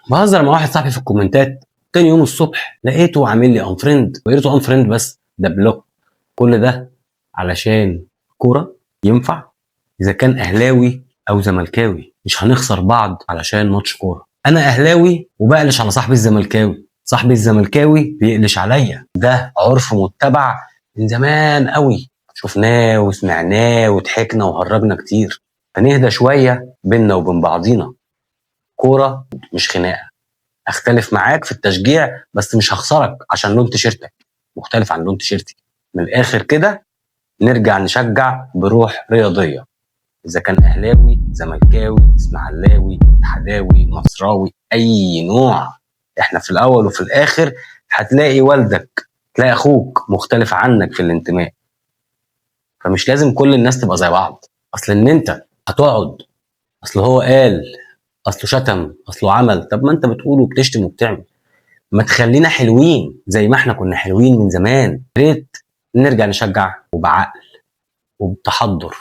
بهزر مع واحد صاحبي في الكومنتات، تاني يوم الصبح لقيته عامل لي انفريند، ويا ريته انفريند بس ده بلوك. كل ده علشان كوره ينفع؟ اذا كان اهلاوي او زملكاوي مش هنخسر بعض علشان ماتش كوره. انا اهلاوي وبقلش على صاحبي الزملكاوي، صاحبي الزملكاوي بيقلش عليا. ده عرف متبع من زمان قوي، شفناه وسمعناه وضحكنا وهرجنا كتير. فنهدى شويه بينا وبين بعضينا. كوره مش خناقه. اختلف معاك في التشجيع بس مش هخسرك عشان لون تيشيرتك مختلف عن لون تيشيرتي. من الاخر كده نرجع نشجع بروح رياضيه، اذا كان اهلاوي زملكاوي اسماعيلاوي اتحداوي نصراوي اي نوع. احنا في الاول وفي الاخر هتلاقي والدك، تلاقي اخوك مختلف عنك في الانتماء. فمش لازم كل الناس تبقى زي بعض. اصل ان انت هتقعد اصل هو قال، اصله شتم، اصله عمل، طب ما انت بتقول وبتشتم وبتعمل. ما تخلينا حلوين زي ما احنا كنا حلوين من زمان. ريت نرجع نشجع وبعقل وبتحضر.